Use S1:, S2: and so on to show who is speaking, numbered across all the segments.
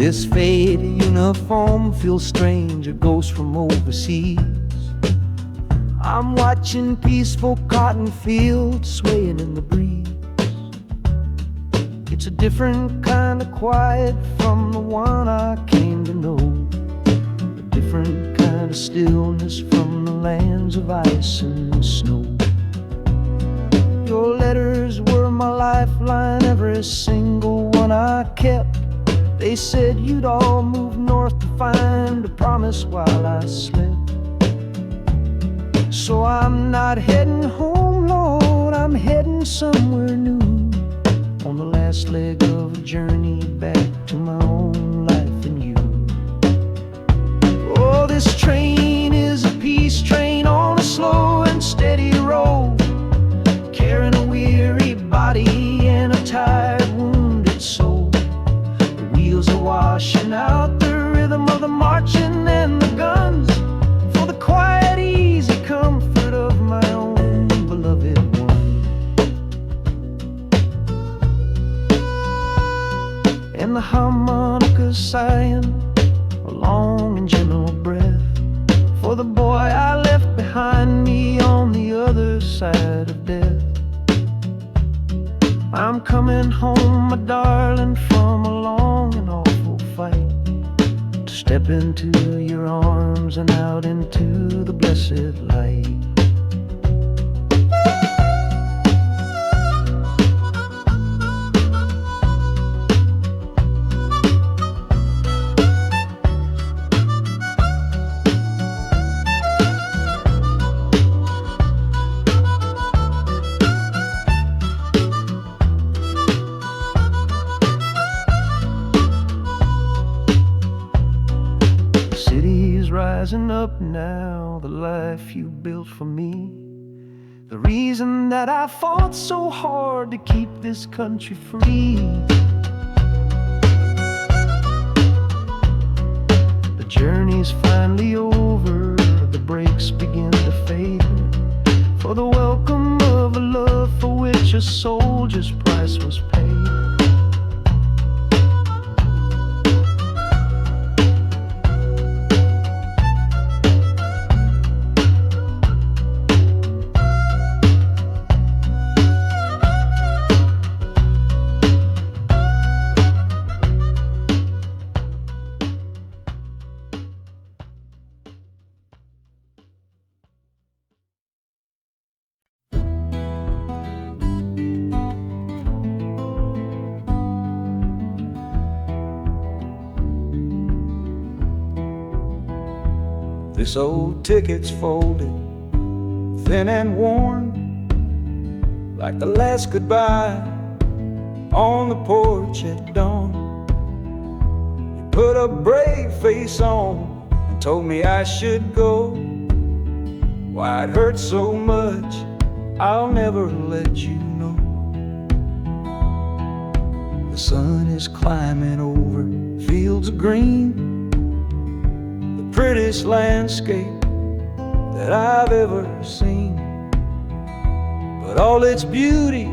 S1: This faded uniform feels strange, a ghost from overseas. I'm watching peaceful cotton fields swaying in the breeze. It's a different kind of quiet from the one I came to know, a different kind of stillness from the lands of ice and snow. Your letters were my lifeline, every single one I kept. They said you'd all move north to find a promise while I slept. So I'm not heading home, Lord, I'm heading somewhere new, on the last leg of a journey back to my own life and you. Oh, this train is a peace train on a slow and steady road, carrying a weary body and a tired, wounded soul. The wheels are washing out the rhythm of the marching and the guns, for the quiet, easy comfort of my own beloved one. And the harmonica sighing a long and gentle breath for the boy I left behind me on the other side of death. I'm coming home, my darling, from a long and awful fight, to step into your arms and out into the blessed light. Rising up now, the life you built for me, the reason that I fought so hard to keep this country free. The journey's finally over, the brakes begin to fade, for the welcome of a love for which a soldier's price was paid. This old ticket's folded, thin and worn, like the last goodbye on the porch at dawn. You put a brave face on and told me I should go. Why it hurts so much, I'll never let you know. The sun is climbing over fields of green, prettiest landscape that I've ever seen. But all its beauty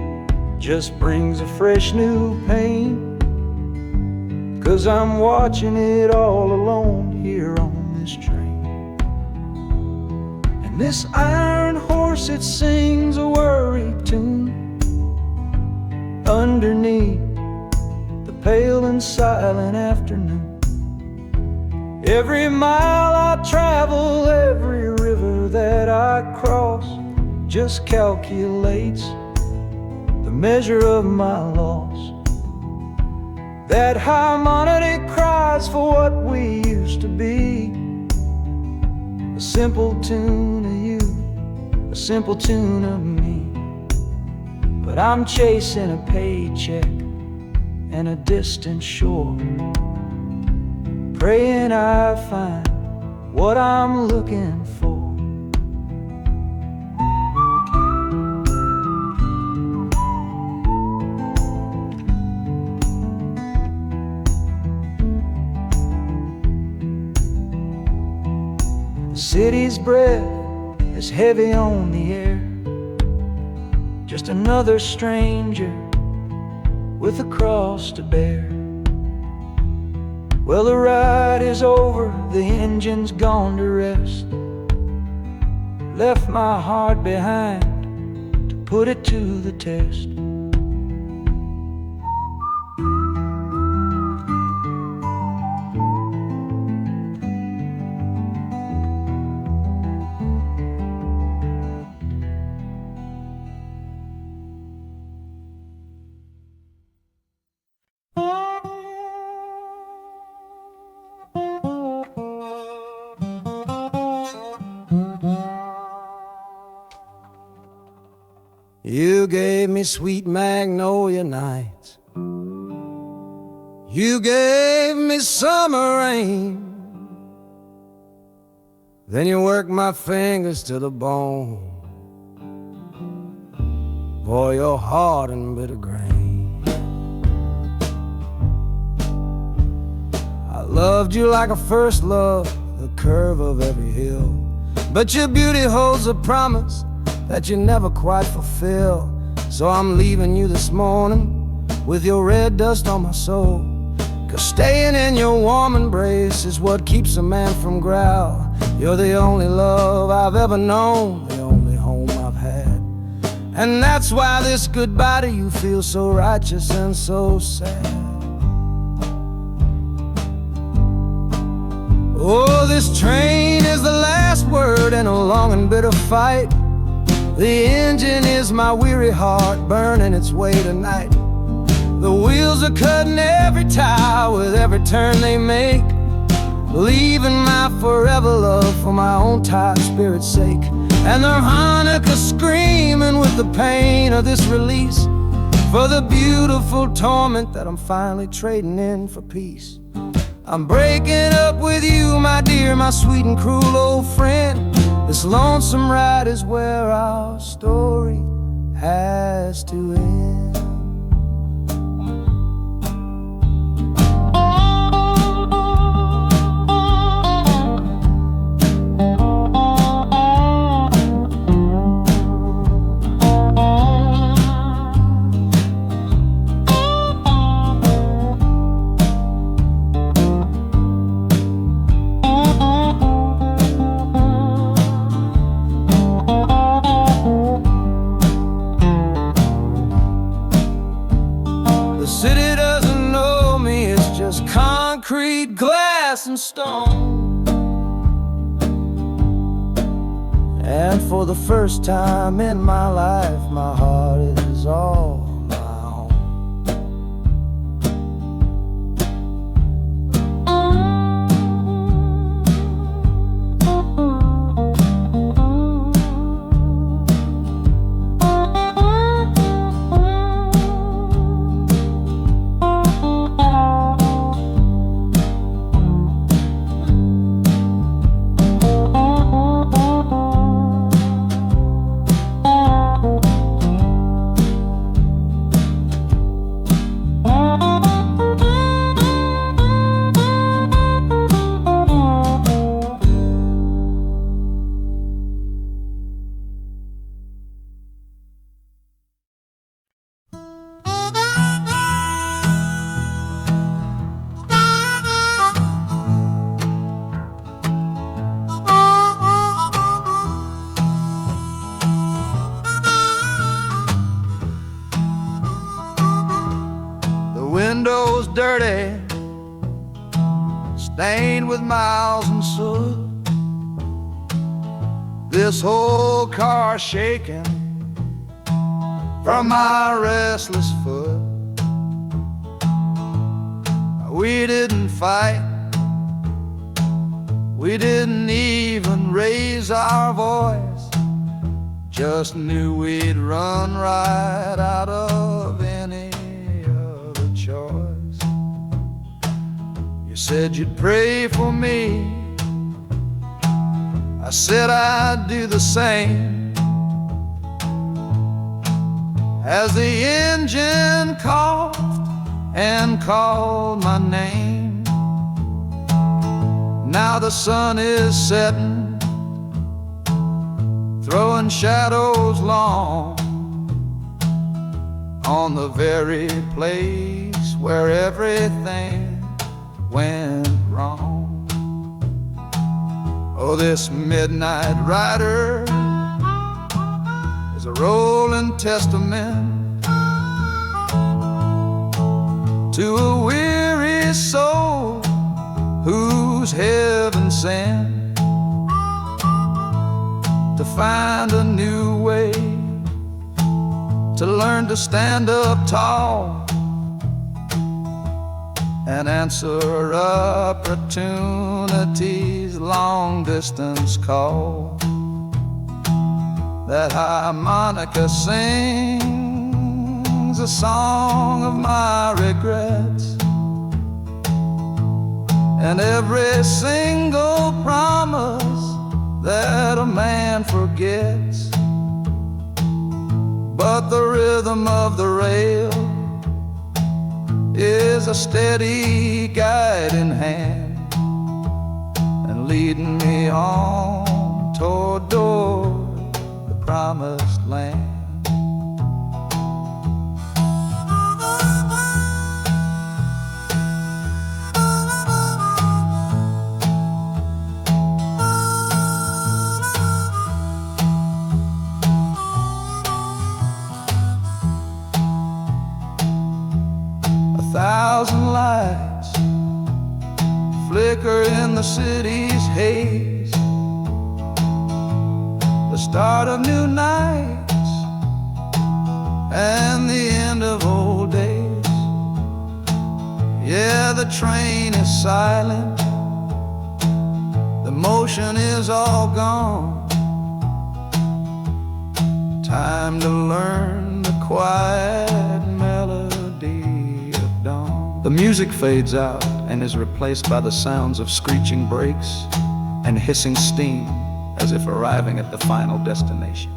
S1: just brings a fresh new pain, 'cause I'm watching it all alone here on this train. And this iron horse, it sings a worry tune underneath the pale and silent afternoon. Every mile I travel, every river that I cross, just calculates the measure of my loss. That harmonic cries for what we used to be, a simple tune of you, a simple tune of me. But I'm chasing a paycheck and a distant shore, praying I find what I'm looking for. The city's breath is heavy on the air, just another stranger with a cross to bear. Well, the ride is over, the engine's gone to rest. Left my heart behind to put it to the test. You gave me sweet magnolia nights, you gave me summer rain, then you worked my fingers to the bone. Boy, you're hard and bitter grain. I loved you like a first love, the curve of every hill, but your beauty holds a promise that you never quite fulfill. So I'm leaving you this morning with your red dust on my soul, 'cause staying in your warm embrace is what keeps a man from growl. You're the only love I've ever known, the only home I've had, and that's why this goodbye to you feels so righteous and so sad. Oh, this train is the last word in a long and bitter fight. The engine is my weary heart burning its way tonight. The wheels are cutting every tire with every turn they make, leaving my forever love for my own tired spirit's sake. And the harmonica screaming with the pain of this release, for the beautiful torment that I'm finally trading in for peace. I'm breaking up with you, my dear, my sweet and cruel old friend. This lonesome ride is where our story has to end. City doesn't know me, it's just concrete, glass, and stone. And for the first time in my life, my heart is all my own. Windows dirty, stained with miles and soot. This whole car shaking from my restless foot. We didn't fight, we didn't even raise our voice, just knew we'd run right out of any other choice. You said you'd pray for me, I said I'd do the same. As the engine coughed and called my name, now the sun is setting, throwing shadows long on the very place where everything went wrong. Oh, this midnight rider is a rolling testament to a weary soul who's heaven sent to find a new way, to learn to stand up tall and answer opportunity's long-distance call. That harmonica sings a song of my regrets, and every single promise that a man forgets. But the rhythm of the rail is a steady guiding hand, and leading me on toward the promised land. 1,000 lights flicker in the city's haze, the start of new nights and the end of old days. Yeah, the train is silent, the motion is all gone. Time to learn the quiet melody of dawn. The music fades out and is replaced by the sounds of screeching brakes and hissing steam, as if arriving at the final destination.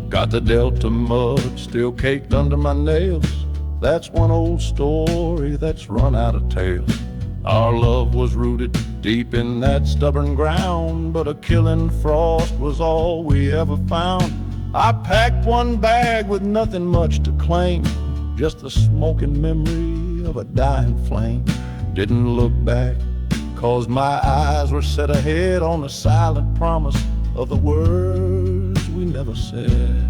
S1: Got the Delta mud still caked under my nails. That's one old story that's run out of tales. Our love was rooted deep in that stubborn ground, but a killing frost was all we ever found. I packed one bag with nothing much to claim, just the smoking memory of a dying flame. Didn't look back, 'cause my eyes were set ahead on the silent promise of the words we never said.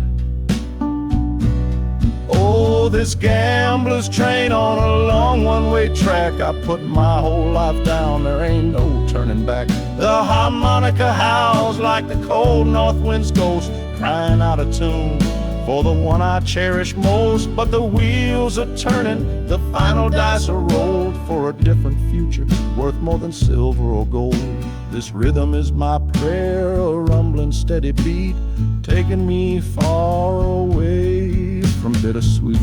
S1: Oh, this gambler's train on a long one-way track. I put my whole life down, there ain't no turning back. The harmonica howls like the cold north wind's ghost, crying out a tune for the one I cherish most. But the wheels are turning, the final dice are rolled for a different future, worth more than silver or gold. This rhythm is my prayer, a rumbling steady beat, taking me far away from bittersweet.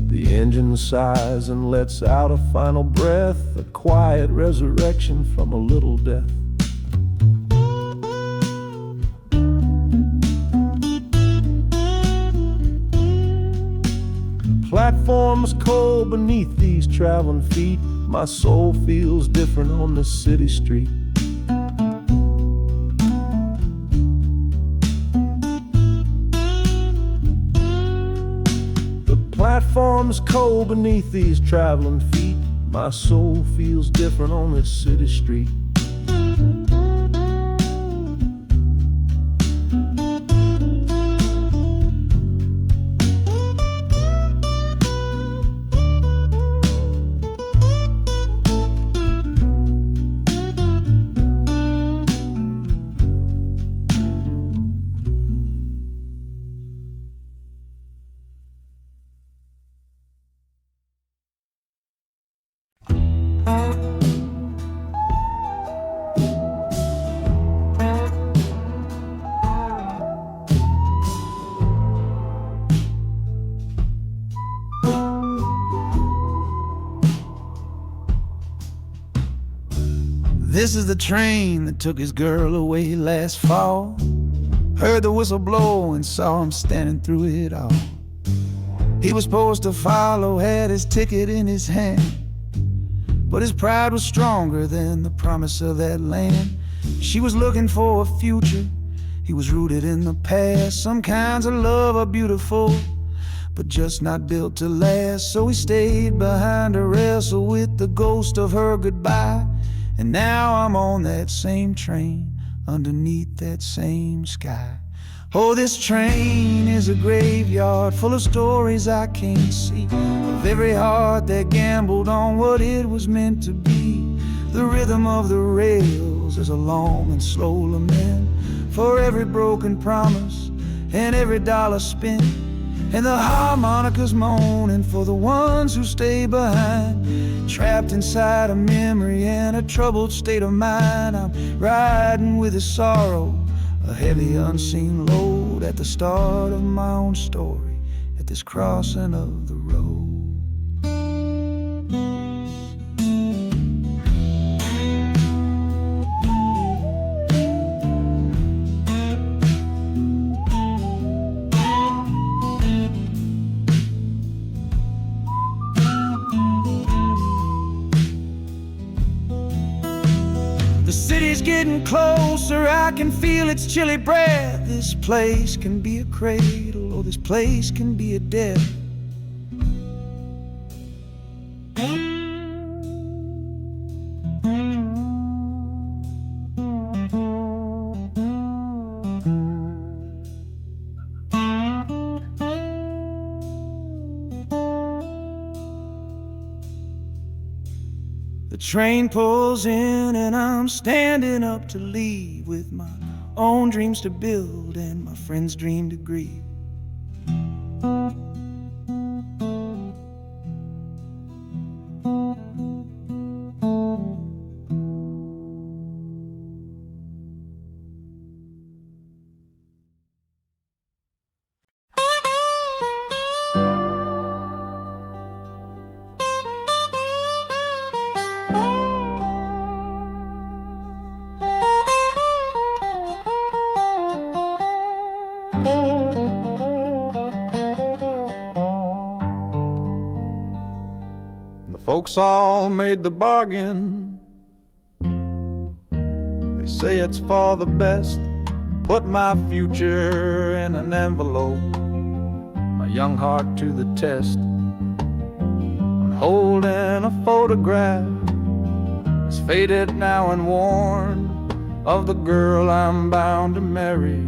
S1: The engine sighs and lets out a final breath, a quiet resurrection from a little death. The platform's cold beneath these traveling feet. My soul feels different on this city street. Platform's cold beneath these traveling feet. My soul feels different on this city street. This is the train that took his girl away last fall. Heard the whistle blow and saw him standing through it all. He was supposed to follow, had his ticket in his hand, but his pride was stronger than the promise of that land. She was looking for a future, he was rooted in the past. Some kinds of love are beautiful, but just not built to last. So he stayed behind to wrestle with the ghost of her goodbye. And now I'm on that same train, underneath that same sky. Oh, this train is a graveyard full of stories I can't see, of every heart that gambled on what it was meant to be. The rhythm of the rails is a long and slow lament for every broken promise and every dollar spent, and the harmonicas moaning for the ones who stay behind, trapped inside a memory and a troubled state of mind. I'm riding with his sorrow, a heavy unseen load, at the start of my own story, at this crossing of the road. The city's getting closer, I can feel its chilly breath. This place can be a cradle, or this place can be a death. The train pulls in and I'm standing up to leave, with my own dreams to build and my friend's dream to grieve. The folks all made the bargain. They say it's for the best. Put my future in an envelope, my young heart to the test. I'm holding a photograph, it's faded now and worn, of the girl I'm bound to marry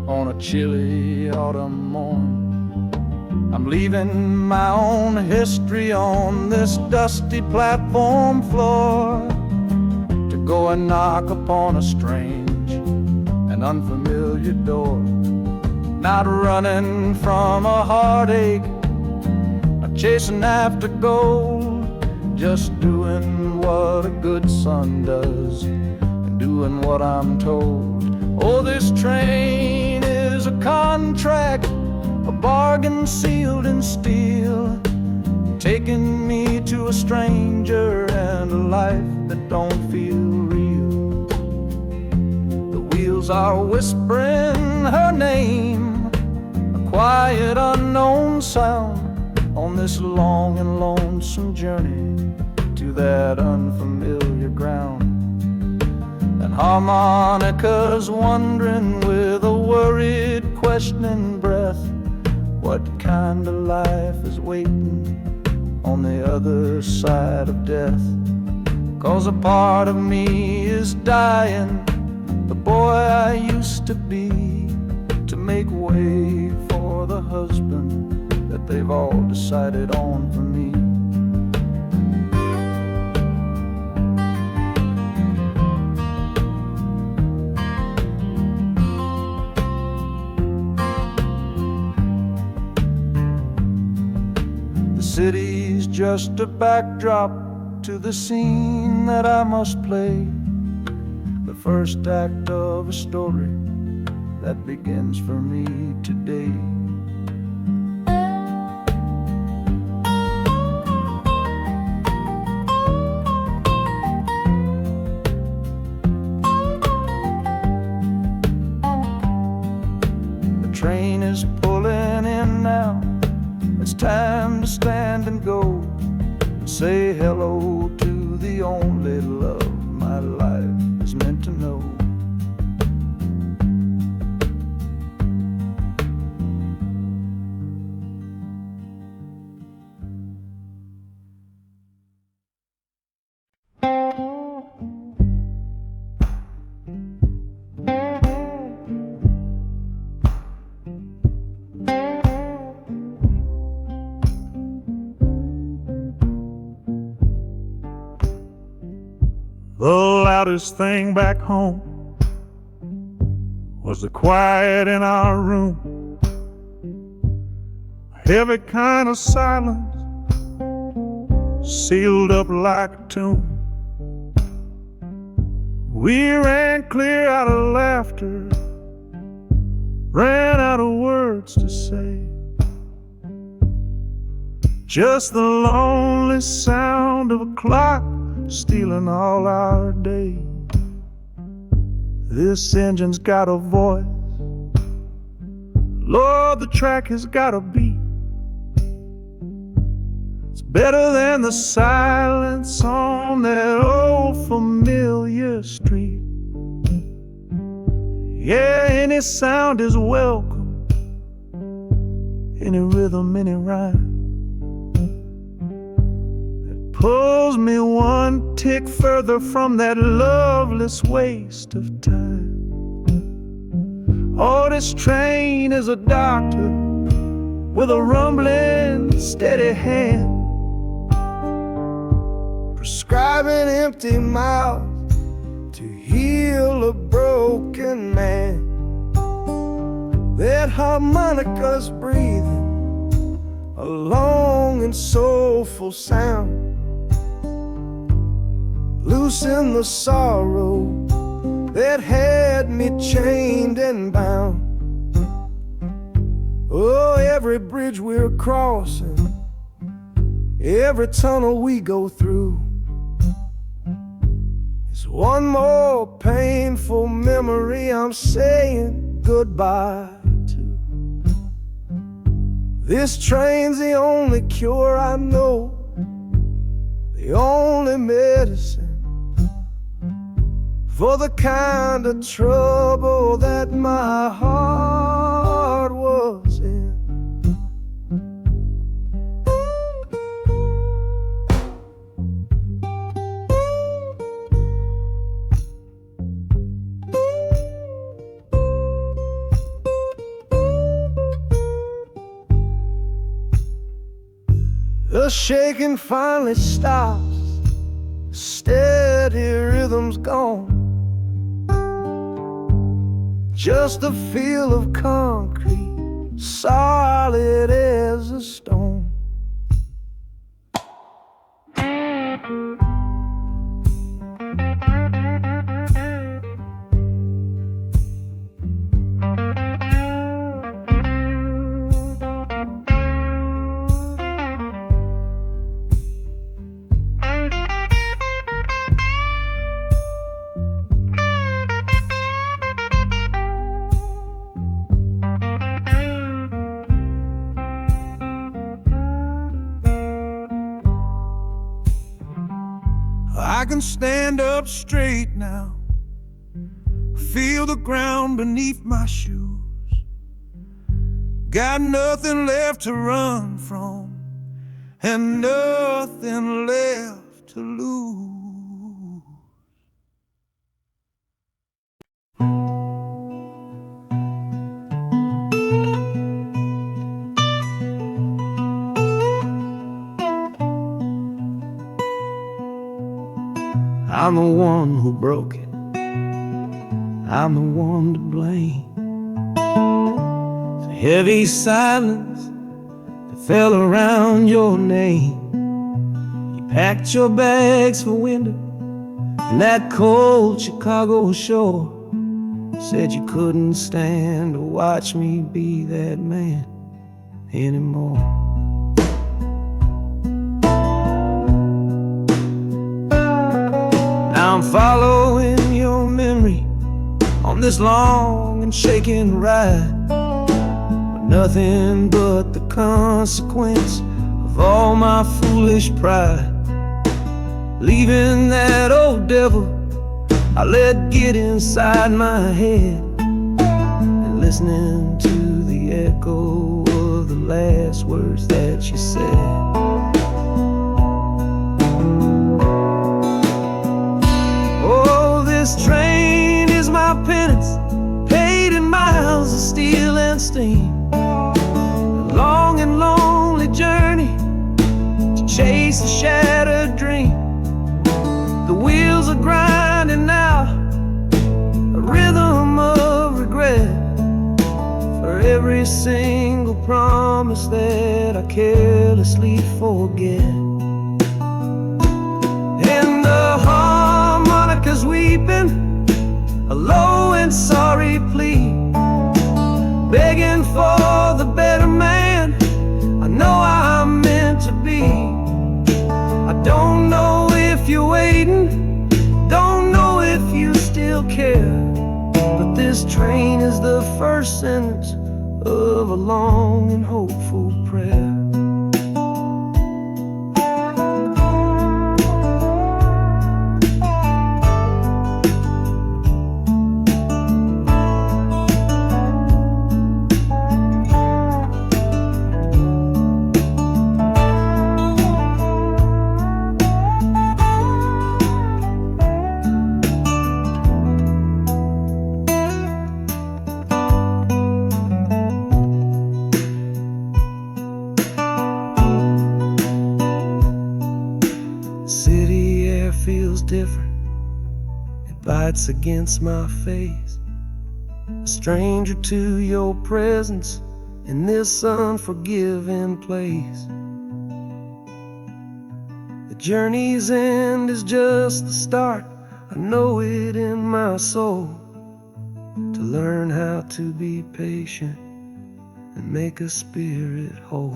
S1: on a chilly autumn morn. I'm leaving my own history on this dusty platform floor, to go and knock upon a strange and unfamiliar door. Not running from a heartache, not chasing after gold, just doing what a good son does, and doing what I'm told. Oh, this train is a contract, a bargain sealed in steel, taking me to a stranger and a life that don't feel real. The wheels are whispering her name, a quiet unknown sound, on this long and lonesome journey to that unfamiliar ground. And harmonicas wondering with a worried, questioning breath, what kind of life is waiting on the other side of death? 'Cause a part of me is dying, the boy I used to be, to make way for the husband that they've all decided on for me. The city's just a backdrop to the scene that I must play, the first act of a story that begins for me today. train is pulling in now. It's time to stand and go, say hello to the only love my life is meant to know.
S2: The loudest thing back home was the quiet in our room, a heavy kind of silence, sealed up like a tomb. We ran clear out of laughter, ran out of words to say, just the lonely sound of a clock stealing all our day. This engine's got a voice, Lord, the track has got a beat. It's better than the silence on that old familiar street. Yeah, any sound is welcome, any rhythm, any rhyme pulls me one tick further from that loveless waste of time. Oh, this train is a doctor with a rumbling, steady hand, prescribing empty mouths to heal a broken man. That harmonica's breathing a long and soulful sound, loosen the sorrow that had me chained and bound. Oh, every bridge we're crossing, every tunnel we go through is one more painful memory I'm saying goodbye to. This train's the only cure I know, the only medicine for the kind of trouble that my heart was in. The shaking finally stops, steady rhythm's gone, just a feel of concrete, solid as a stone. I can stand up straight now, feel the ground beneath my shoes. Got nothing left to run from and nothing left to lose.
S1: I'm the one who broke it, I'm the one to blame. The heavy silence that fell around your name. You packed your bags for winter in that cold Chicago shore. Said you couldn't stand to watch me be that man anymore. I'm following your memory on this long and shaking ride. nothing but the consequence of all my foolish pride. Leaving that old devil I let get inside my head, and listening to the echo of the last words that she said. Oh, this train is my penance, paid in miles of steel and steam. A long and lonely journey to chase a shattered dream. The wheels are grinding now, a rhythm of regret for every single promise that I carelessly forget. And the harmonica's weeping a low and sorry plea, begging for the better man I know I'm meant to be. I don't know if you're waiting, don't know if you still care, but this train is the first sentence of a long and hopeful prayer. City air feels different, it bites against my face. A stranger to your presence in this unforgiving place. The journey's end is just the start, I know it in my soul. To learn how to be patient and make a spirit whole.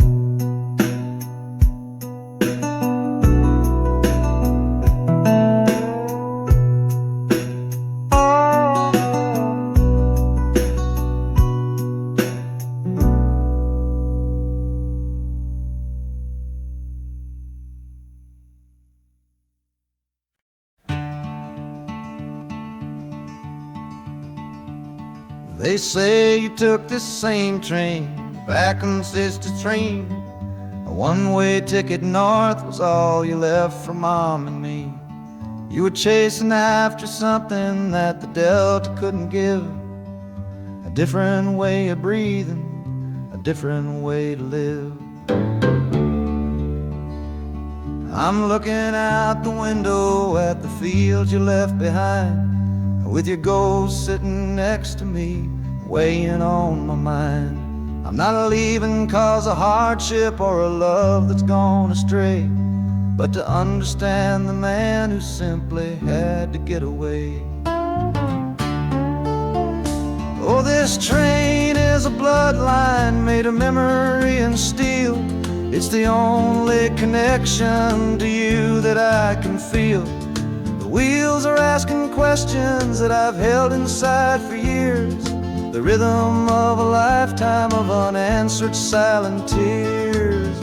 S3: They say you took this same train back on Sister Train. A one-way ticket north was all you left for Mom and me. You were chasing after something that the Delta couldn't give. A different way of breathing, a different way to live. I'm looking out the window at the fields you left behind, with your ghost sitting next to me, weighing on my mind. I'm not leaving cause of hardship or a love that's gone astray, but to understand the man who simply had to get away. Oh, this train is a bloodline made of memory and steel. It's the only connection to you that I can feel. The wheels are asking questions that I've held inside for years. The rhythm of a lifetime of unanswered silent tears.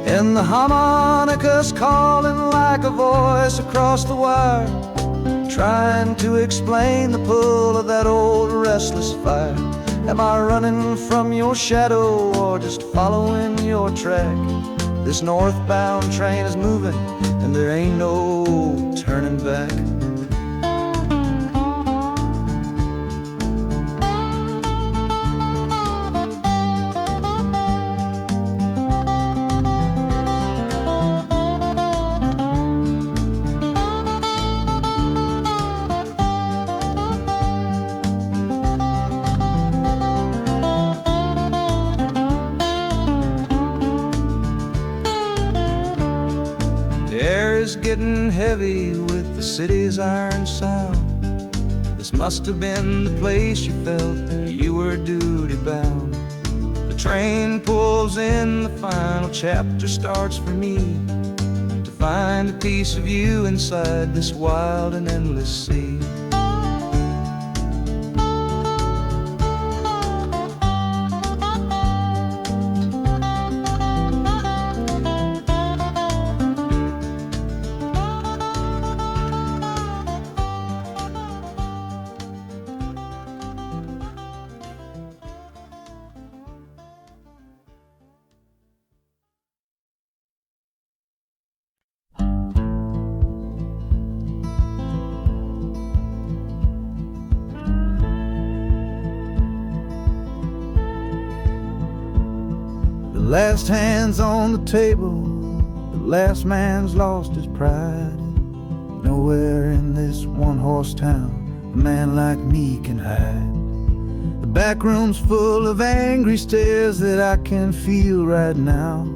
S3: And the harmonica's calling like a voice across the wire, trying to explain the pull of that old restless fire. Am I running from your shadow or just following your track? This northbound train is moving and there ain't no turning back. Getting heavy with the city's iron sound. This must have been the place you felt you were duty bound. The train pulls in, the final chapter starts for me, to find a piece of you inside this wild and endless sea. last hand's on the table, the last man's lost his pride. Nowhere in this one-horse town a man like me can hide. The back room's full of angry stares that I can feel right now.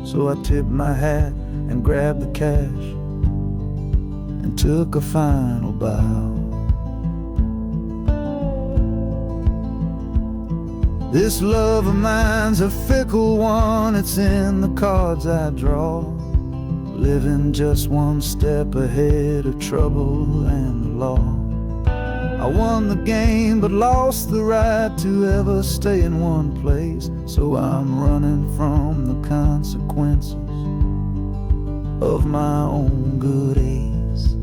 S3: So I tipped my hat and grabbed the cash and took a final bow. This love of mine's a fickle one, it's in the cards I draw. Living just one step ahead of trouble and the law. I won the game but lost the right to ever stay in one place. So I'm running from the consequences of my own good ace.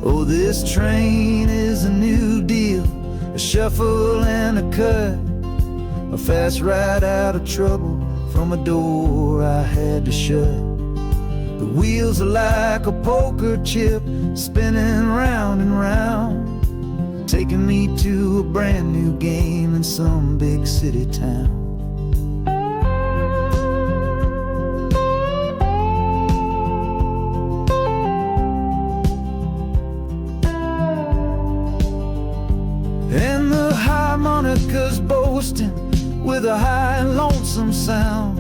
S3: Oh, this train is a new deal, a shuffle and a cut, a fast ride out of trouble from a door I had to shut. The wheels are like a poker chip, spinning round and round, taking me to a brand new game in some big city town. And the harmonica's boasting with a high and lonesome sound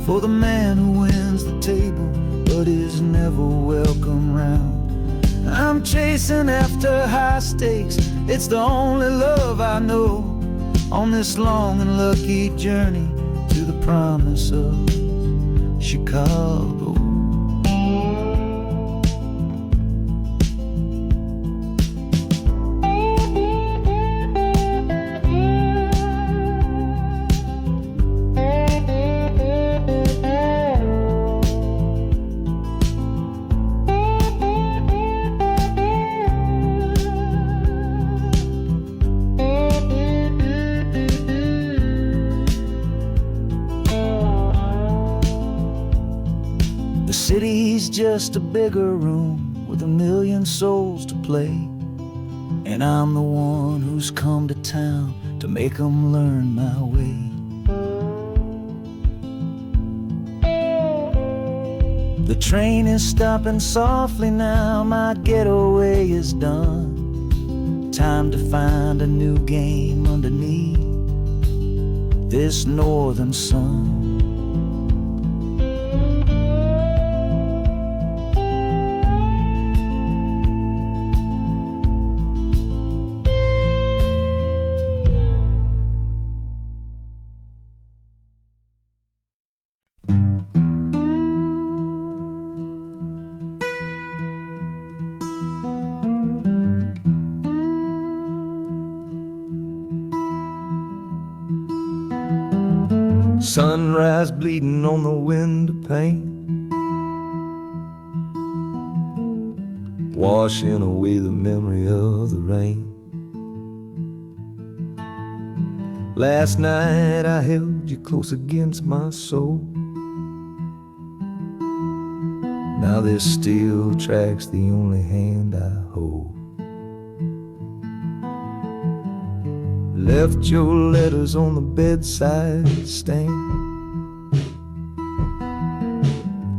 S3: for the man who wins the table but is never welcome round. I'm chasing after high stakes, it's the only love I know on this long and lucky journey to the promise of Chicago. The city's just a bigger room with a million souls to play, and I'm the one who's come to town to make them learn my way. The train is stopping softly now, my getaway is done. Time to find a new game underneath this northern sun. Sunrise bleeding on the window pane, washing away the memory of the rain. Last night I held you close against my soul. Now this steel track's the only hand I hold. Left your letters on the bedside stand,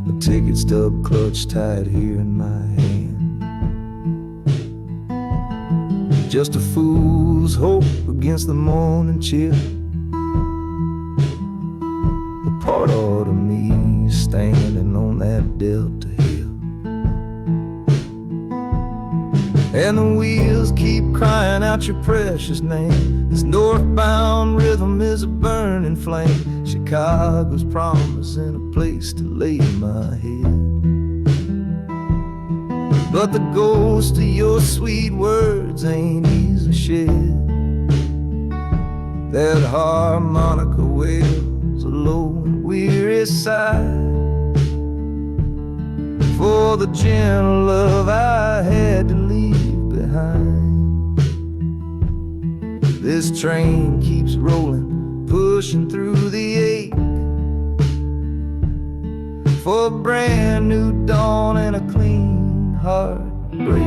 S3: a ticket stub clutched tight here in my hand. Just a fool's hope against the morning chill, a part of me standing on that Delta hill. And the wheels keep crying out your precious name. This northbound rhythm is a burning flame. Chicago's promising a place to lay my head. But the ghost of your sweet words ain't easily shed. That harmonica wails a low and weary sigh for the gentle love I had to leave behind. This train keeps rolling, pushing through the ache, for a brand new dawn and a clean heartbreak.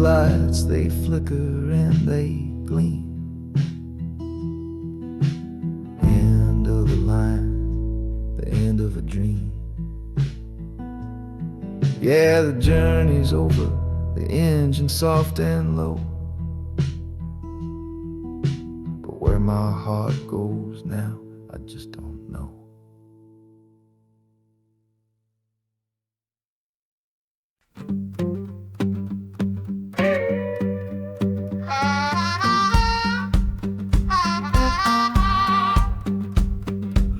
S3: lights, they flicker and they gleam. End of a line, the end of a dream. Yeah, the journey's over, the engine soft and low. But where my heart goes now, I just don't know.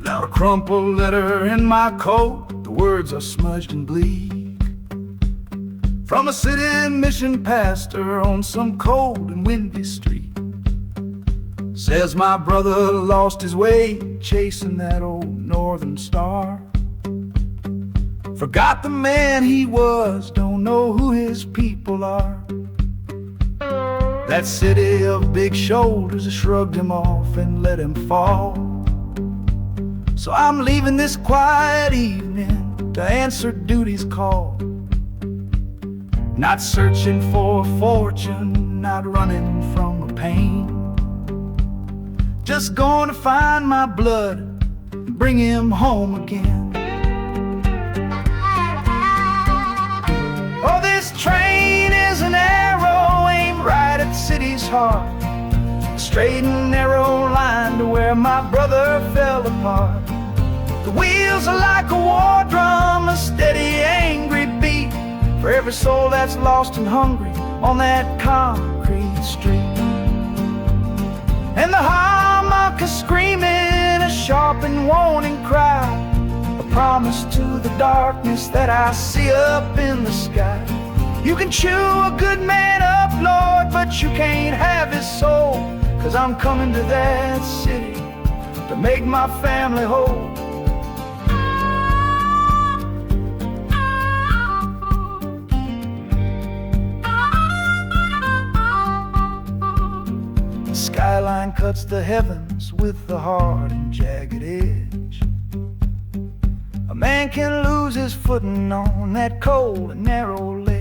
S2: Now a crumpled letter in my coat, the words are smudged and bleak, from a city mission pastor on some cold and windy street. Says my brother lost his way chasing that old northern star. Forgot the man he was, don't know who his people are. That city of big shoulders shrugged him off and let him fall. So I'm leaving this quiet evening to answer duty's call. Not searching for a fortune, not running from a pain. Just going to find my blood and bring him home again. Oh, this train is an arrow aimed right at the city's heart. A straight and narrow line to where my brother fell apart. The wheels are like a war drum, a steady, angry beat for every soul that's lost and hungry on that concrete street. And the harmonica screaming a sharp and warning cry, a promise to the darkness that I see up in the sky. You can chew a good man up, Lord, but you can't have his soul. 'Cause I'm coming to that city to make my family whole. Skyline cuts the heavens with a hard and jagged edge. A man can lose his footing on that cold and narrow ledge.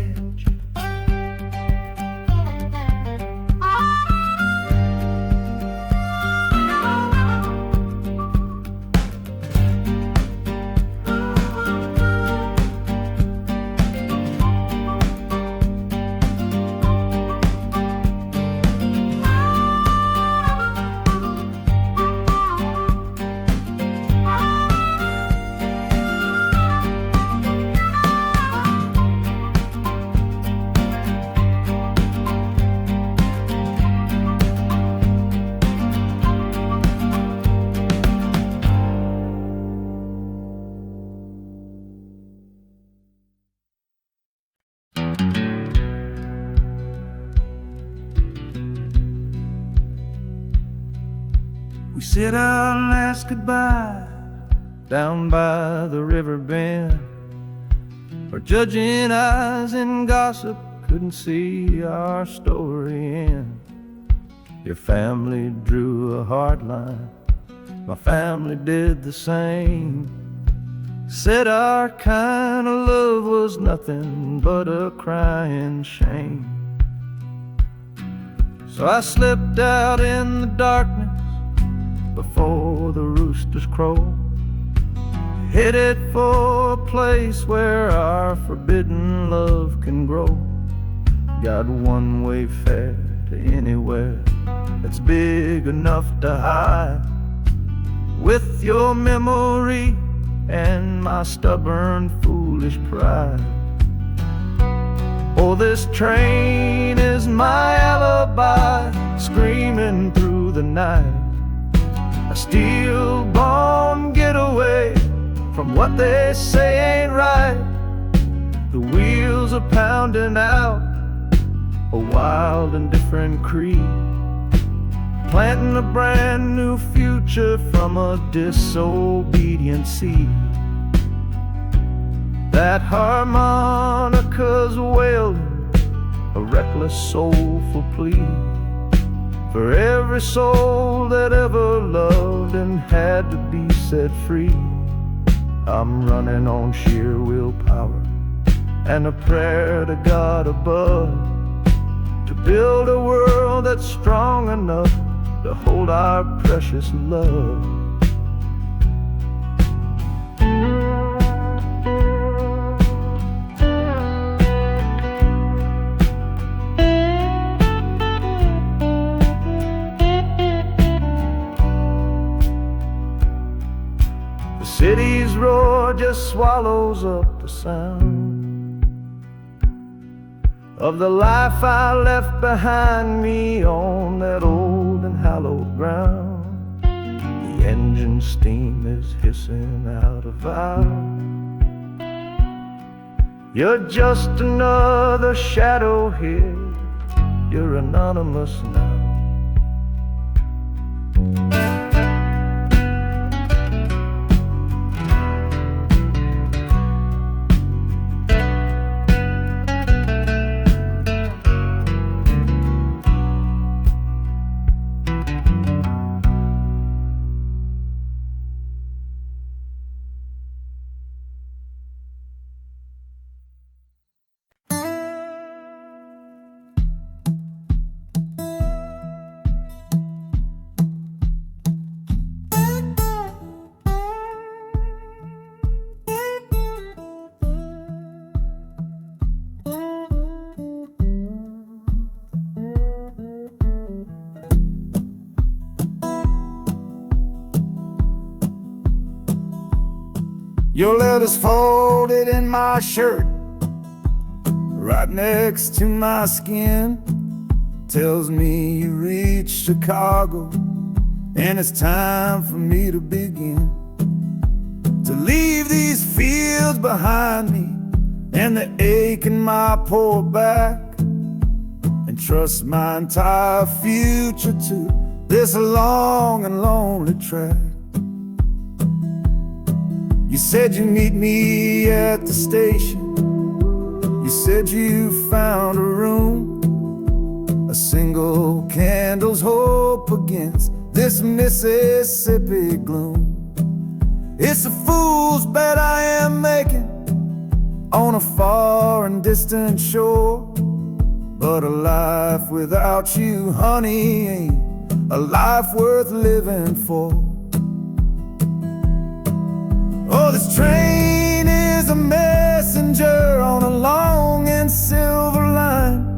S2: We said our last goodbye down by the river bend, where judging eyes and gossip couldn't see our story end. Your family drew a hard line, my family did the same. Said our kind of love was nothing but a crying shame. So I slipped out in the darkness before the roosters crow, headed for a place where our forbidden love can grow. Got one way fare to anywhere that's big enough to hide, with your memory and my stubborn, foolish pride. Oh, this train is my alibi, screaming through the night. A steel bomb getaway from what they say ain't right. The wheels are pounding out a wild and different creed, planting a brand new future from a disobedient seed. That harmonica's wailing a reckless, soulful plea for every soul that ever loved and had to be set free. I'm running on sheer willpower and a prayer to God above, build a world that's strong enough to hold our precious love. The city's roar just swallows up the sound of the life I left behind me on that old and hallowed ground. The engine steam is hissing out of valve. You're just another shadow here. You're anonymous now.
S3: Your letter's folded in my shirt, right next to my skin. Tells me you reached Chicago, and it's time for me to begin. To leave these fields behind me, and the ache in my poor back, and trust my entire future to this long and lonely track. You said you'd meet me at the station. You said you found a room, a single candle's hope against this Mississippi gloom. It's a fool's bet I am making on a far and distant shore, but a life without you, honey, ain't a life worth living for. Oh, this train is a messenger on a long and silver line,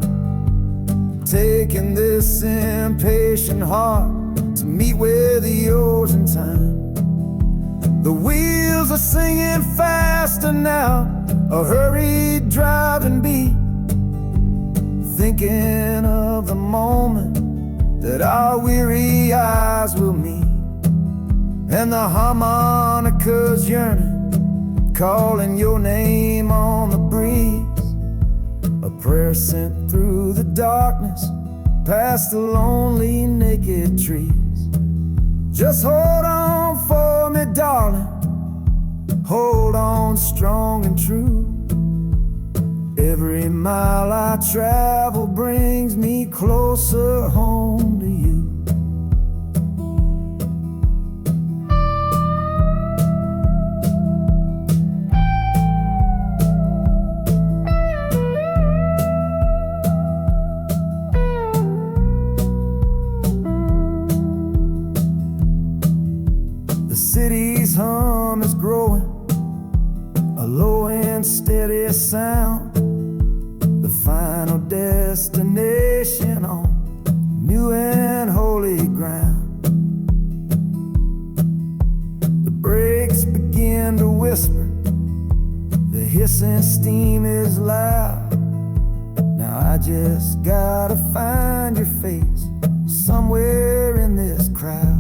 S3: taking this impatient heart to meet with yours in time. The wheels are singing faster now, a hurried driving beat, thinking of the moment that our weary eyes will meet. And the harmonica's yearning, calling your name on the breeze. A prayer sent through the darkness, past the lonely naked trees. Just hold on for me, darling, hold on strong and true. Every mile I travel brings me closer home to you. The city's hum is growing, a low and steady sound. The final destination on new and holy ground. The brakes begin to whisper, the hissing steam is loud. Now I just gotta find your face somewhere in this crowd.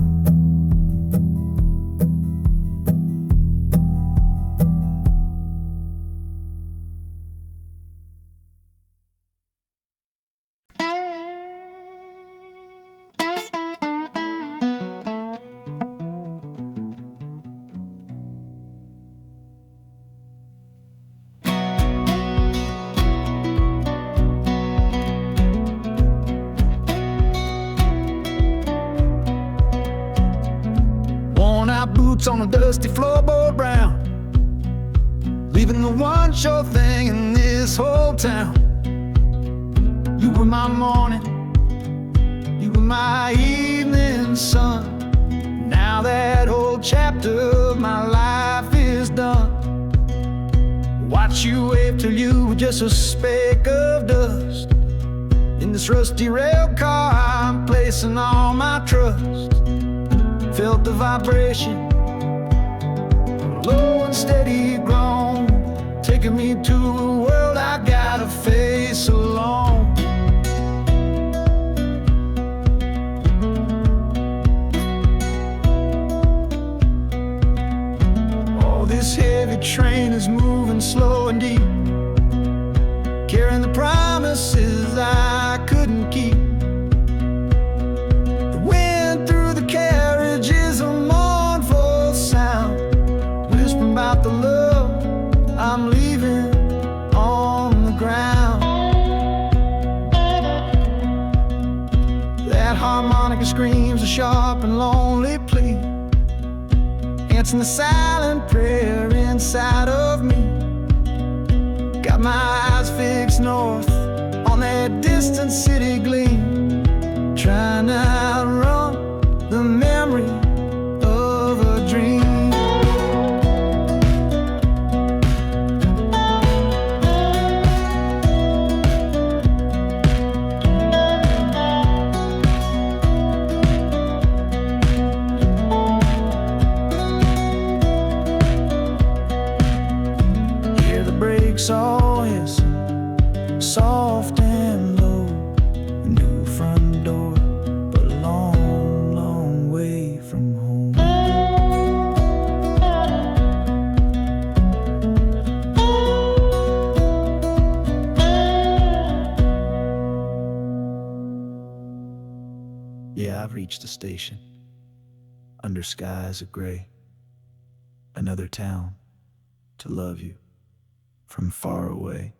S3: Boots on a dusty floorboard brown, leaving the one sure thing in this whole town. You were my morning, you were my evening sun. Now that whole chapter of my life is done. Watch you wave till you were just a speck of dust. In this rusty rail car I'm placing all my trust. Felt the vibration, low and steady groan, taking me to a world I gotta face alone. Oh, this heavy train is moving slow and deep, carrying the promises I couldn't keep. The wind through the carriage is a mournful sound, whispering about the love I'm leaving on the ground. That harmonica screams a sharp and lonely plea, answering the silent prayer inside of me. Got my eyes fixed north on that distant city gleam, trying to outrun the memory of a dream. Hear the brakes all hiss, soft and low. A new front door, but a long, long way from home. Yeah, I've reached the station, under skies of gray. Another town to love you from far away.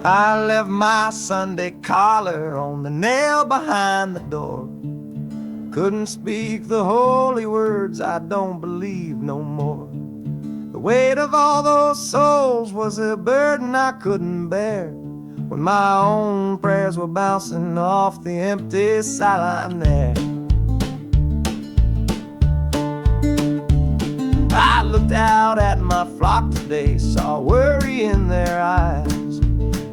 S3: I left my Sunday collar on the nail behind the door. Couldn't speak the holy words, I don't believe no more. The weight of all those souls was a burden I couldn't bear, when my own prayers were bouncing off the empty sideline there. I looked out at my flock today, saw worry in their eyes,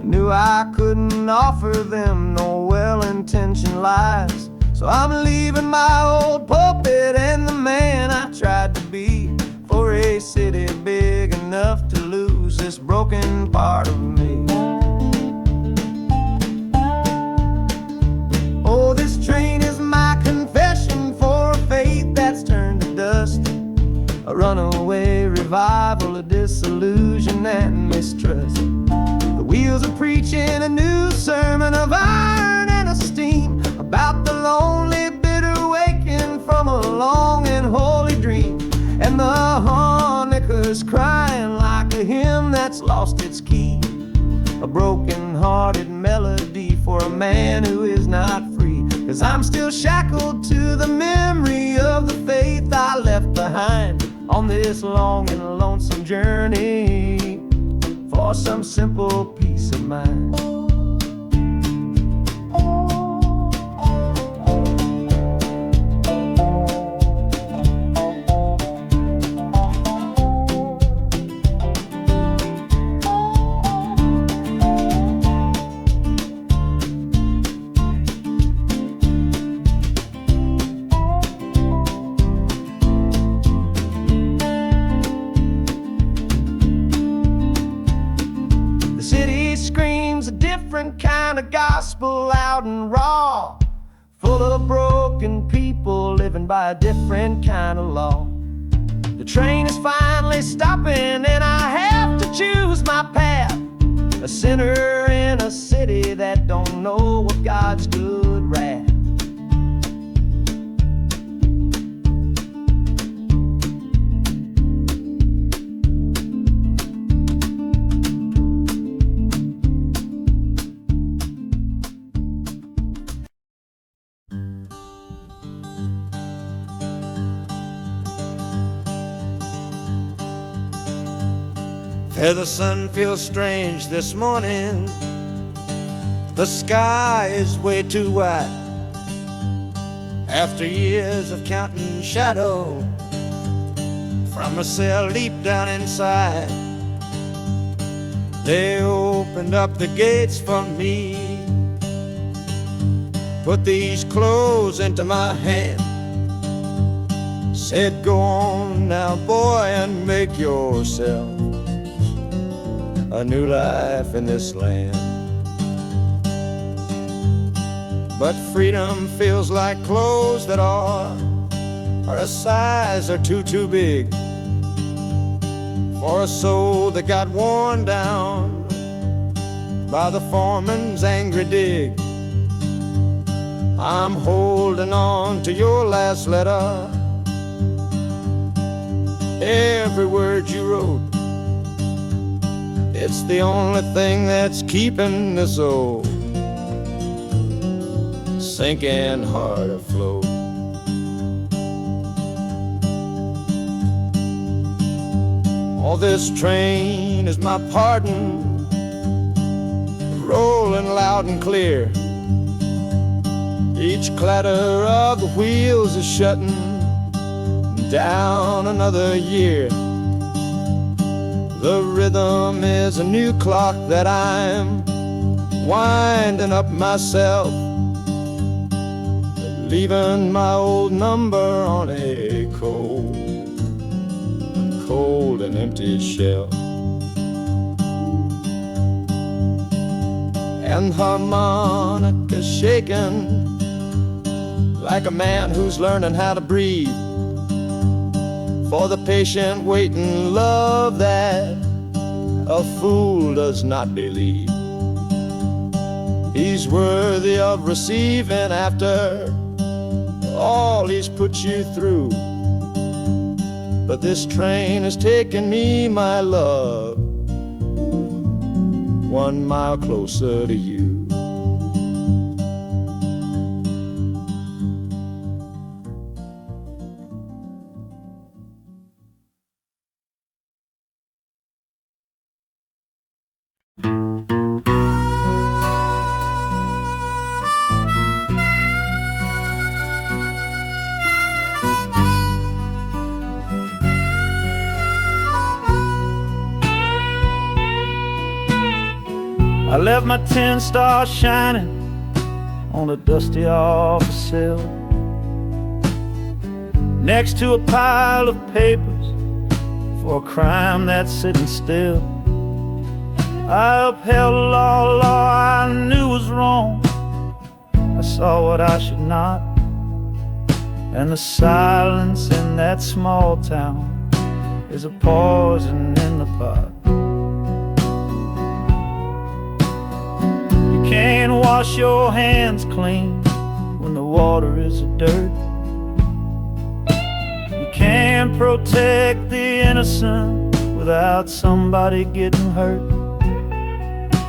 S3: knew I couldn't offer them no well-intentioned lies. So I'm leaving my old pulpit and the man I tried to be, for a city big enough to lose this broken part of me. Oh, this train is my confession for a faith that's turned to dust, a runaway revival of disillusion and mistrust. The wheels are preaching a new sermon of iron and of steam, about the lonely, bitter waking from a long and holy dream. And the harmonica's crying like a hymn that's lost its key, a broken-hearted melody for a man who is not free. 'Cause I'm still shackled to the memory of the faith I left behind on this long and lonesome journey for some simple peace of mind. Kind of gospel, loud and raw, full of broken people living by a different kind of law. The train is finally stopping and I have to choose my path, a sinner in a city that don't know of God's good wrath. Yeah, the sun feels strange this morning. The sky is way too wide. After years of counting shadow from a cell deep down inside, they opened up the gates for me, put these clothes into my hand, said, go on now, boy, and make yourself a new life in this land. But freedom feels like clothes that are a size or too big for a soul that got worn down by the foreman's angry dig. I'm holding on to your last letter, every word you wrote. It's the only thing that's keeping this old sinking heart afloat. Oh, this train is my pardon, rolling loud and clear. Each clatter of the wheels is shutting down another year. The rhythm is a new clock that I'm winding up myself, leaving my old number on a cold and empty shelf. And harmonica shaking like a man who's learning how to breathe, for the patient waiting love that a fool does not believe. He's worthy of receiving after all he's put you through. But this train has taken me, my love, 1 mile closer to you.
S2: I left my 10 stars shining on a dusty office cell, next to a pile of papers for a crime that's sitting still. I upheld a law I knew was wrong. I saw what I should not, and the silence in that small town is a poison in the pot. You can't wash your hands clean when the water is dirt. You can't protect the innocent without somebody getting hurt.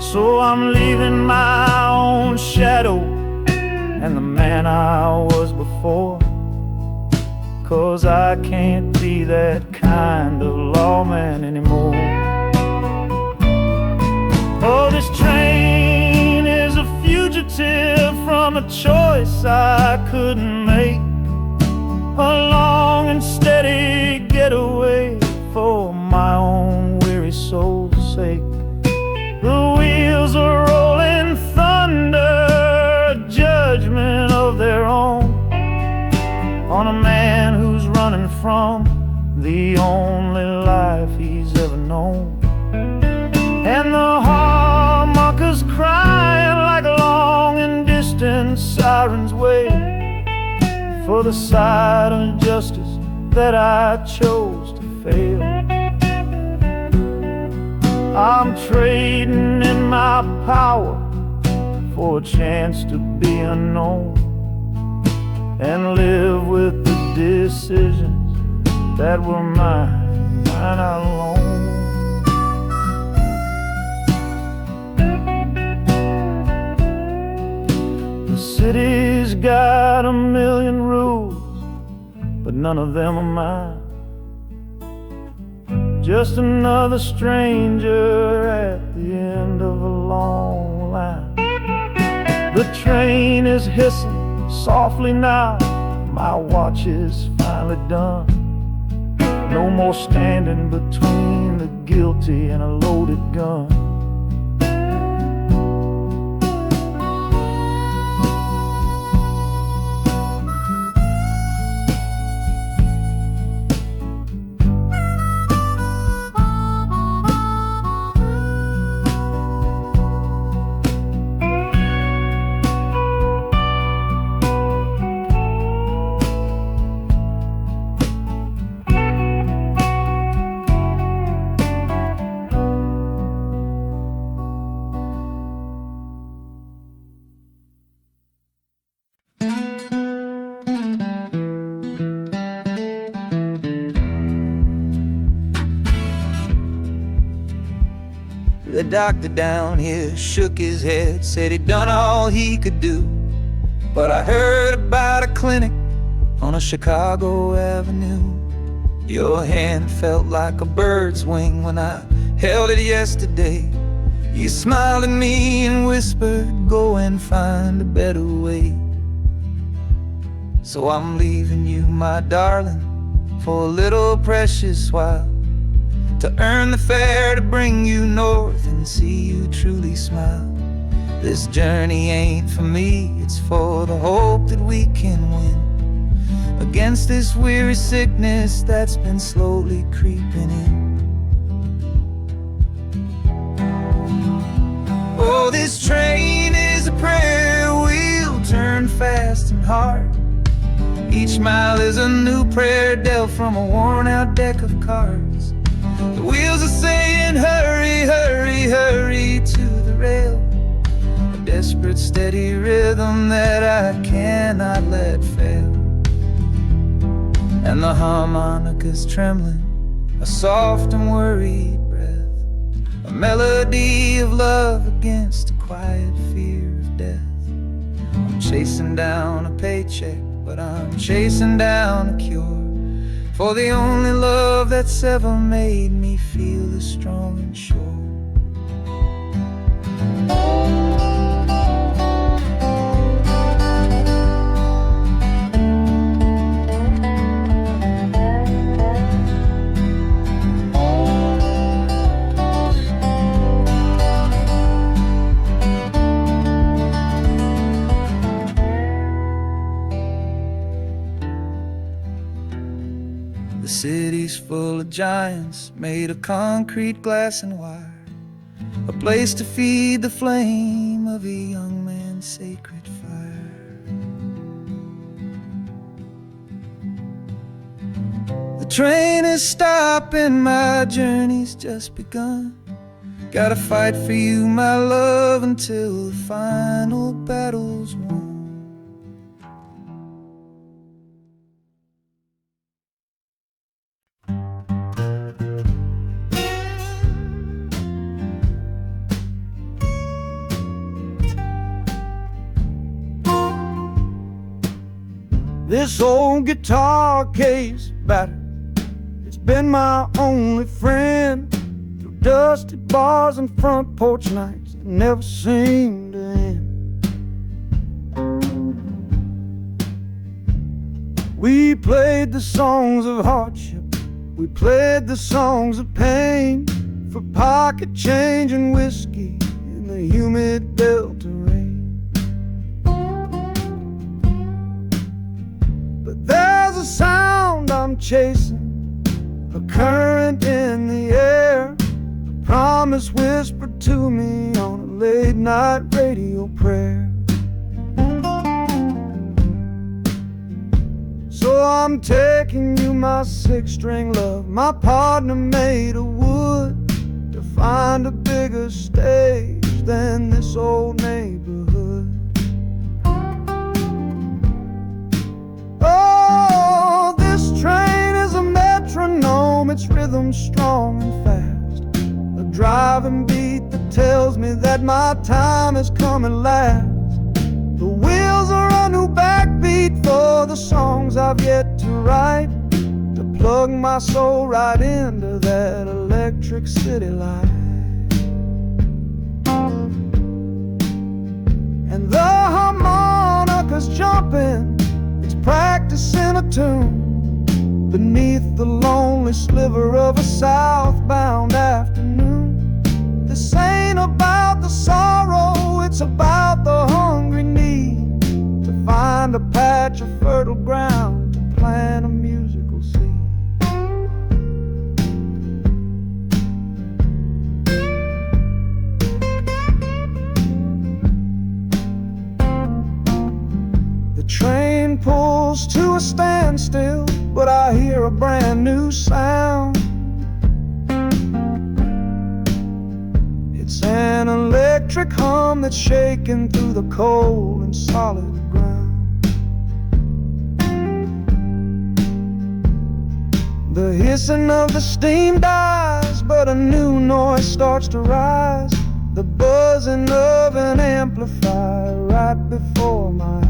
S2: So I'm leaving my own shadow and the man I was before, 'cause I can't be that kind of lawman anymore. Oh, this train is a fugitive from a choice I couldn't make, a long and steady getaway for my own weary soul's sake. The wheels are rolling thunder, a judgment of their own, on a man who's running from the only life he's ever known. And the harmonicas crying like long and distant sirens wait for the side of justice that I chose to fail. I'm trading in my power for a chance to be unknown and live with the decisions that were mine alone. The city's got a million rules, but none of them are mine. just another stranger at the end of a long line. The train is hissing softly now, my watch is finally done. No more standing between the guilty and a loaded gun.
S3: The doctor down here shook his head, said he'd done all he could do. But I heard about a clinic on a Chicago avenue. Your hand felt like a bird's wing when I held it yesterday. You smiled at me and whispered, go and find a better way. So I'm leaving you, my darling, for a little precious while, to earn the fare to bring you north and see you truly smile. This journey ain't for me, it's for the hope that we can win against this weary sickness that's been slowly creeping in. Oh, this train is a prayer wheel turned fast and hard. Each mile is a new prayer dealt from a worn-out deck of cards. The wheels are saying hurry, hurry, hurry to the rail, a desperate steady rhythm that I cannot let fail. And the harmonica's trembling, a soft and worried breath, a melody of love against a quiet fear of death. I'm chasing down a paycheck, but I'm chasing down a cure for the only love that's ever made me feel this strong and sure. The city's full of giants made of concrete, glass, and wire, a place to feed the flame of a young man's sacred fire. The train is stopping, my journey's just begun. Gotta fight for you, my love, until the final battle's won.
S2: This old guitar case battered, it's been my only friend through dusty bars and front porch nights that never seem to end. We played the songs of hardship, we played the songs of pain, for pocket change and whiskey in the humid Delta rain. There's a sound I'm chasing, a current in the air, a promise whispered to me on a late night radio prayer. So I'm taking you, my six-string love, my partner made of wood, to find a bigger stage than this old neighborhood. Oh, this train is a metronome, its rhythm strong and fast, a driving beat that tells me that my time has come at last. The wheels are a new backbeat for the songs I've yet to write, to plug my soul right into that
S3: that electric city light. And the harmonica's jumping, it's practicing a tune beneath the lonely sliver of a southbound afternoon. This ain't about the sorrow, it's about the hungry need to find a patch of fertile ground to plant a musical seed. The train pulls to a standstill, but I hear a brand new sound. It's an electric hum that's shaking through the cold and solid ground. The hissing of the steam dies, but a new noise starts to rise. The buzzing of an amplifier right before my eyes.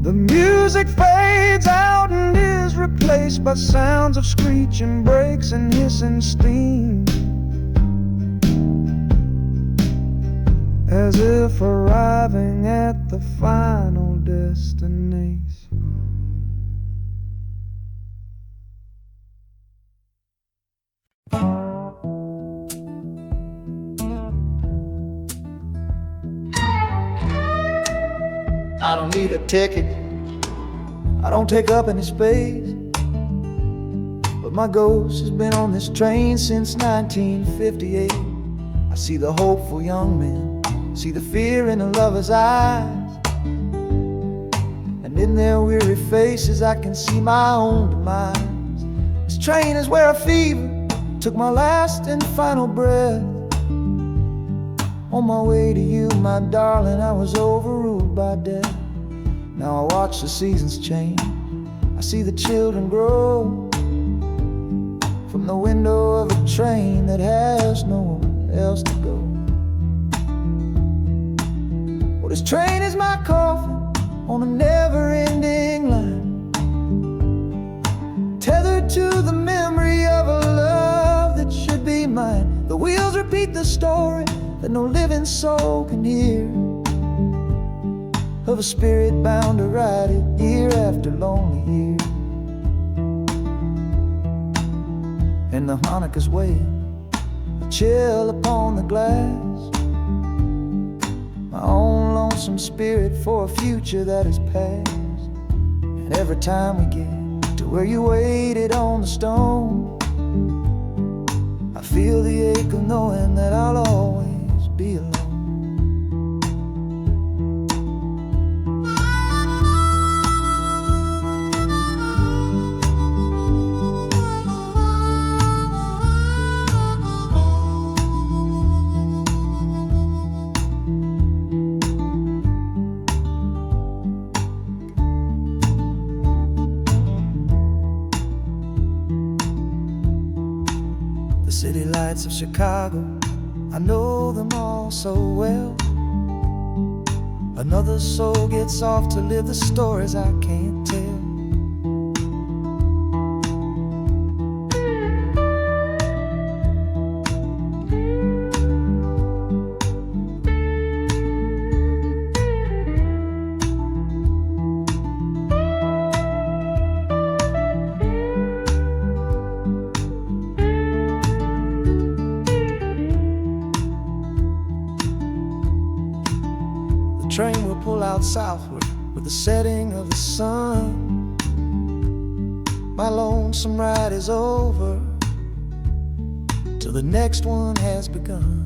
S3: The music fades out and is replaced by sounds of screeching brakes and hissing steam, as if arriving at the final destination. I don't need a ticket, I don't take up any space, but my ghost has been on this train since 1958. I see the hopeful young men, see the fear in the lovers' eyes, and in their weary faces I can see my own demise. This train is where a fever took my last and final breath. On my way to you, my darling, I was overruled by death. Now I watch the seasons change, I see the children grow, from the window of a train that has nowhere else to go. Well, this train is my coffin on a never-ending line, tethered to the memory of a love that should be mine. The wheels repeat the story that no living soul can hear, of a spirit bound to ride it year after lonely year. And the harmonica's weighing a chill upon the glass, my own lonesome spirit for a future that is past. And every time we get to where you waited on the stone, I feel the ache of knowing that I'll always be alone. The city lights of Chicago, I know them all so well. Another soul gets off to live the stories I can't tell. The train will pull out southward with the setting of the sun. My lonesome ride is over till the next one has begun.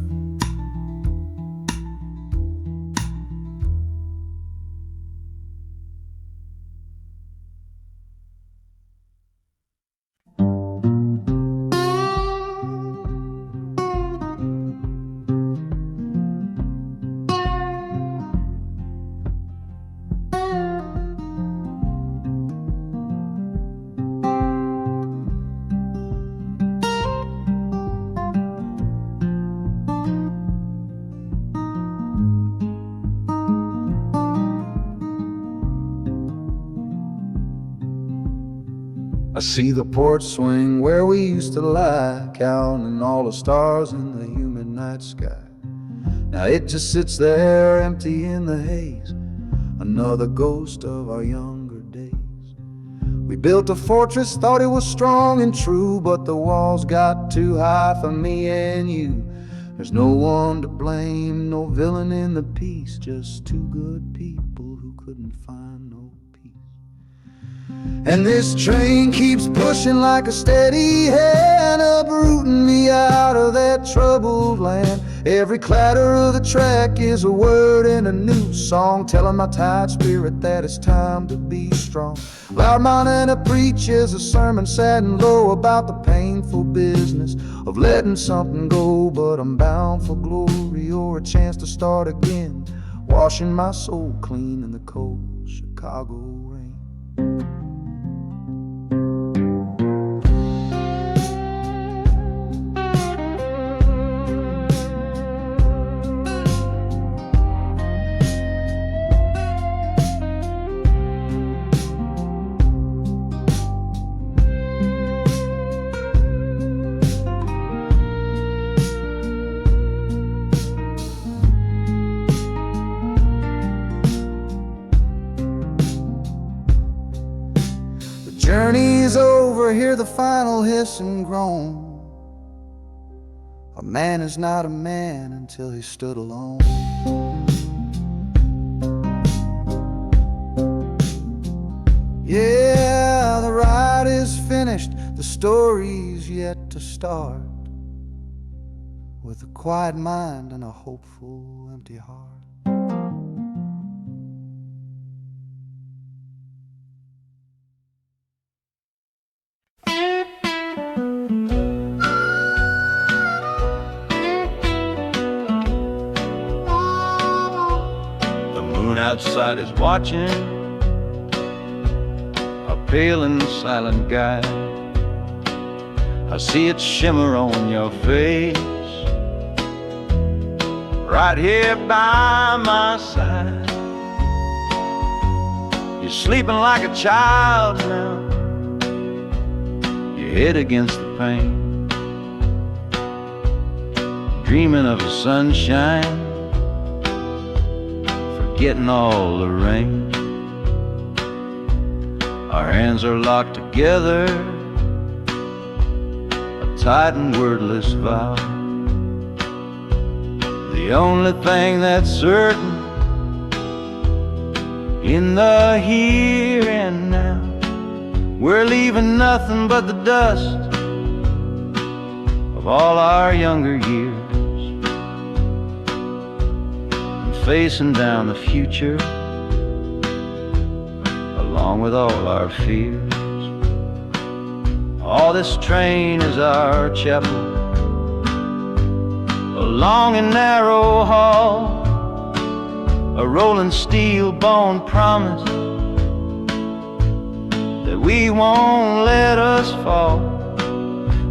S3: I see the porch swing where we used to lie, counting all the stars in the humid night sky. Now it just sits there empty in the haze, another ghost of our younger days. We built a fortress, thought it was strong and true, but the walls got too high for me and you. There's no one to blame, no villain in the piece, just two good people who couldn't find no peace. And this train keeps pushing like a steady hand, uprooting me out of that troubled land. Every clatter of the track is a word in a new song, telling my tired spirit that it's time to be strong. Loud Montana preaches a sermon sad and low about the painful business of letting something go, but I'm bound for glory or a chance to start again, washing my soul clean in the cold Chicago rain. Journey's over, hear the final hiss and groan. A man is not a man until he stood alone. Yeah, the ride is finished, the story's yet to start, with a quiet mind and a hopeful empty heart.
S1: Outside is watching, a pale and silent guy. I see it shimmer on your face, right here by my side. You're sleeping like a child now, your head against the pane, dreaming of the sunshine, getting all the rain. Our hands are locked together, a tight and wordless vow. The only thing that's certain in the here and now, we're leaving nothing but the dust of all our younger years, facing down the future along with all our fears. Oh, this train is our chapel, a long and narrow hall, a rolling steel bone promise that we won't let us fall.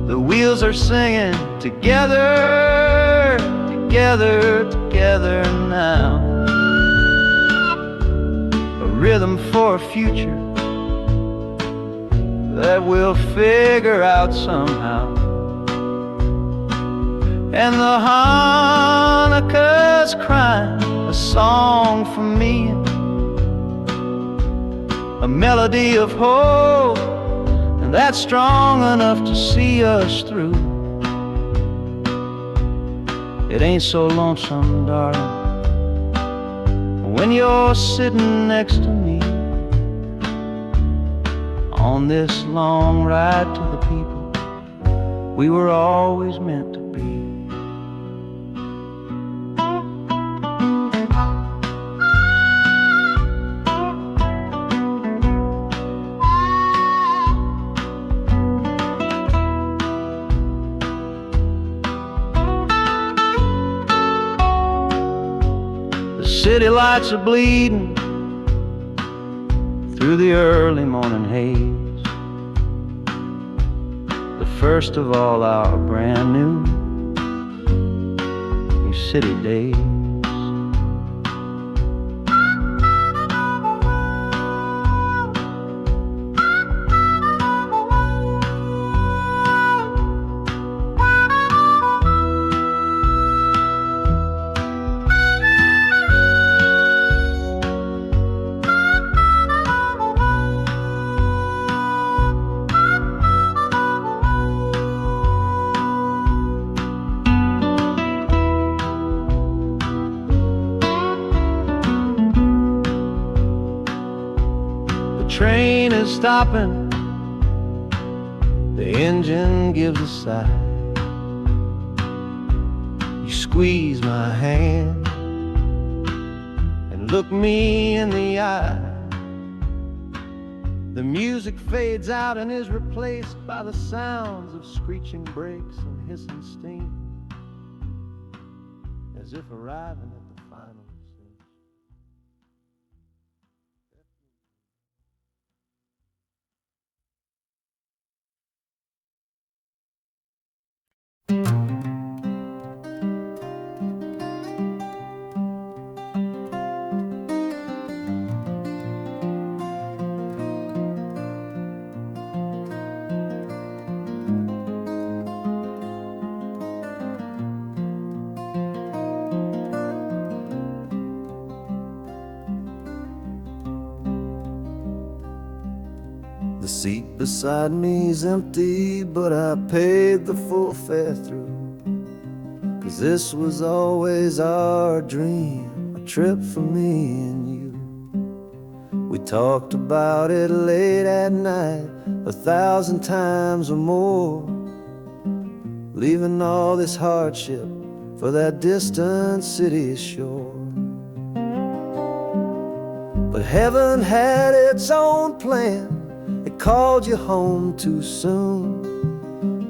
S1: The wheels are singing together, together, together now. A rhythm for a future that we'll figure out somehow. And the Hanukkah's crying a song for me, a melody of hope, and that's strong enough to see us through. It ain't so lonesome, darling, when you're sitting next to me on this long ride to the people we were always meant to be. City lights are bleeding through the early morning haze, the first of all our brand new city days.
S3: train is stopping, the engine gives a sigh. You squeeze my hand and look me in the eye. The music fades out and is replaced by the sounds of screeching brakes and hissing steam, as if arriving at the final scene. The seat beside me's empty, but I paid the full fare through. 'Cause this was always our dream, a trip for me and you. We talked about it late at night, 1,000 times or more, leaving all this hardship for that distant city shore. But heaven had its own plan. It called you home too soon,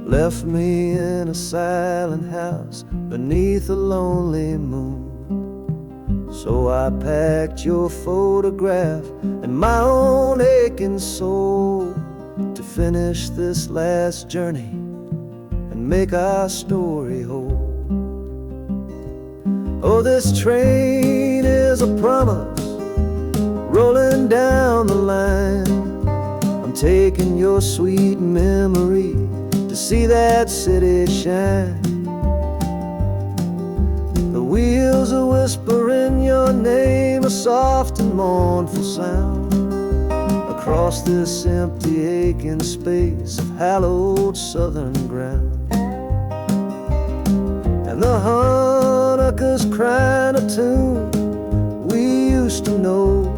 S3: left me in a silent house beneath a lonely moon. So I packed your photograph and my own aching soul to finish this last journey and make our story whole. Oh, this train is a promise rolling down the line. I'm taking your sweet memory to see that city shine. The wheels are whispering your name, a soft and mournful sound, across this empty aching space of hallowed southern ground. And the Hanukkah's crying a tune we used to know,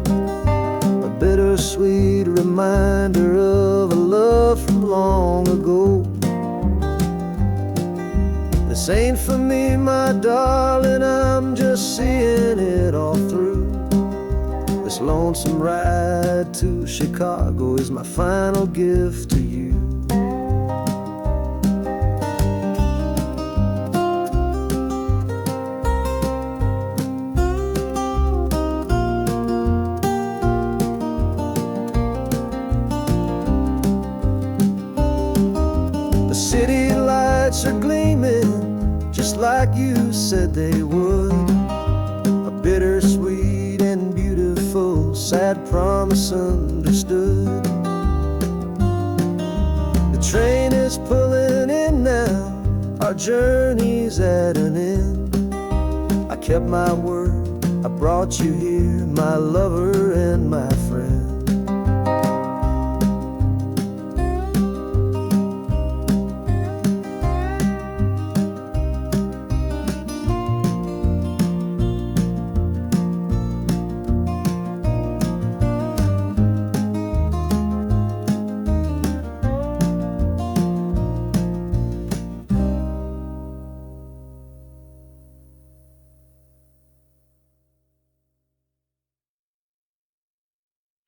S3: a bittersweet reminder of a love from long ago. This ain't for me, my darling, I'm just seeing it all through. This lonesome ride to Chicago is my final gift to you. City lights are gleaming just like you said they would, a bittersweet and beautiful sad promise understood. The train is pulling in now, our journey's at an end. I kept my word, I brought you here, my lover and my friend.